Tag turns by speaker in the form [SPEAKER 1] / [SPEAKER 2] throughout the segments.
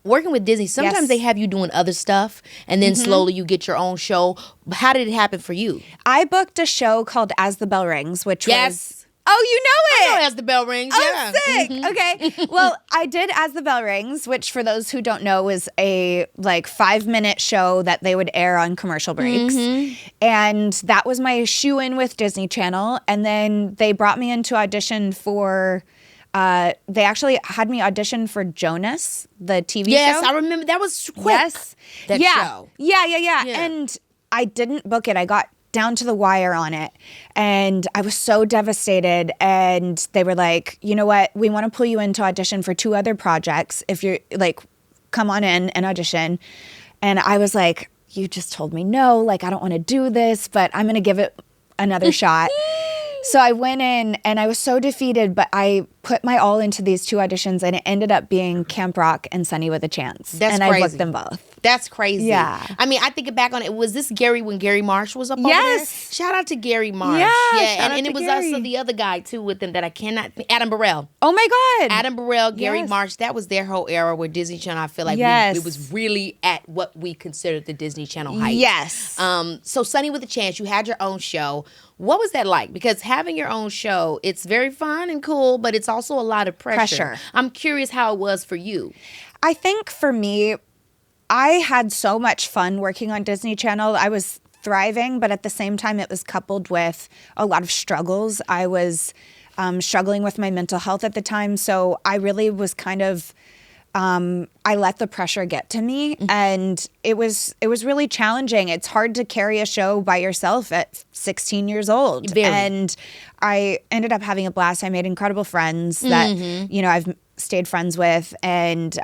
[SPEAKER 1] Working with Disney, sometimes they have you doing other stuff and then slowly you get your own show. How did it happen for you?
[SPEAKER 2] I booked a show called As the Bell Rings, which was... Oh, you know it!
[SPEAKER 1] I know As the Bell Rings, yeah.
[SPEAKER 2] Oh, sick! Okay. Well, I did As the Bell Rings, which for those who don't know is a 5-minute show that they would air on commercial breaks. And that was my shoe-in with Disney Channel. And then they brought me in to audition for... they actually had me audition for Jonas, the TV show.
[SPEAKER 1] Yes, I remember. That was quick.
[SPEAKER 2] Yes.
[SPEAKER 1] That show.
[SPEAKER 2] Yeah. And I didn't book it. I got down to the wire on it. And I was so devastated. And they were like, you know what? We want to pull you in to audition for 2 other projects. If you're come on in and audition. And I was like, you just told me no. I don't want to do this, but I'm going to give it another shot. So I went in and I was so defeated, but I put my all into these 2 auditions and it ended up being Camp Rock and Sonny with a Chance.
[SPEAKER 1] That's
[SPEAKER 2] and
[SPEAKER 1] crazy.
[SPEAKER 2] I booked them both.
[SPEAKER 1] That's crazy.
[SPEAKER 2] Yeah.
[SPEAKER 1] I mean, I think back on it. Was this Gary when Gary Marsh was up over there? Shout out to Gary Marsh.
[SPEAKER 2] Yeah.
[SPEAKER 1] And it was
[SPEAKER 2] Gary.
[SPEAKER 1] also the other guy too with them that I cannot think. Adam Burrell.
[SPEAKER 2] Oh my God.
[SPEAKER 1] Adam Burrell, Gary Marsh. That was their whole era where Disney Channel, I feel like it was really at what we considered the Disney Channel height.
[SPEAKER 2] Yes.
[SPEAKER 1] So Sonny with a Chance, you had your own show. What was that like? Because having your own show, it's very fun and cool, but it's also a lot of pressure. I'm curious how it was for you.
[SPEAKER 2] I think for me, I had so much fun working on Disney Channel. I was thriving, but at the same time, it was coupled with a lot of struggles. I was struggling with my mental health at the time, so I really was kind of... I let the pressure get to me, and it was really challenging. It's hard to carry a show by yourself at 16 years old. And I ended up having a blast. I made incredible friends that I've stayed friends with, and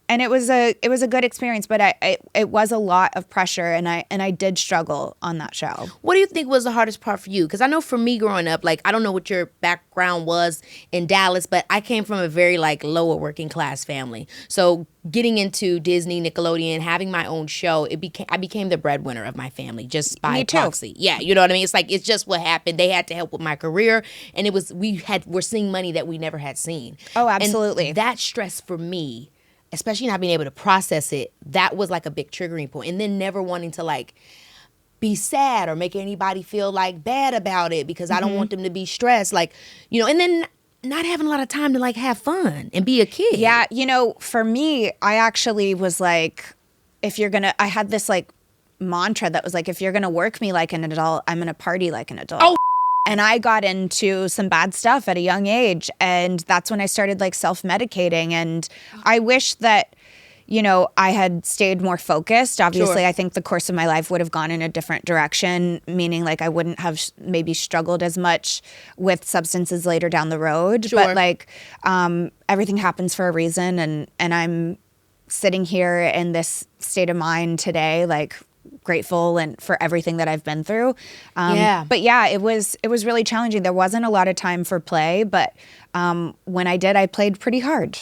[SPEAKER 2] it was a good experience. But it was a lot of pressure, and I did struggle on that show.
[SPEAKER 1] What do you think was the hardest part for you? Because I know for me growing up, I don't know what your background was in Dallas, but I came from a very lower working class family. So getting into Disney, Nickelodeon, having my own show, I became the breadwinner of my family just by proxy. Yeah, you know what I mean? It's just what happened. They had to help with my career, and we're seeing money that we never had seen.
[SPEAKER 2] Oh, absolutely.
[SPEAKER 1] And that stress for me, especially not being able to process it, that was a big triggering point. And then never wanting to be sad or make anybody feel bad about it because I don't want them to be stressed. And then not having a lot of time to have fun and be a kid.
[SPEAKER 2] Yeah. For me, I actually was I had this mantra that was if you're going to work me like an adult, I'm going to party like an adult.
[SPEAKER 1] Oh,
[SPEAKER 2] and I got into some bad stuff at a young age. And that's when I started self-medicating. And I wish that, I had stayed more focused. Obviously, I think the course of my life would have gone in a different direction, meaning I wouldn't have maybe struggled as much with substances later down the road.
[SPEAKER 1] Sure.
[SPEAKER 2] But everything happens for a reason. And I'm sitting here in this state of mind today, grateful and for everything that I've been through. But yeah, it was really challenging. There wasn't a lot of time for play, but when I did, I played pretty hard.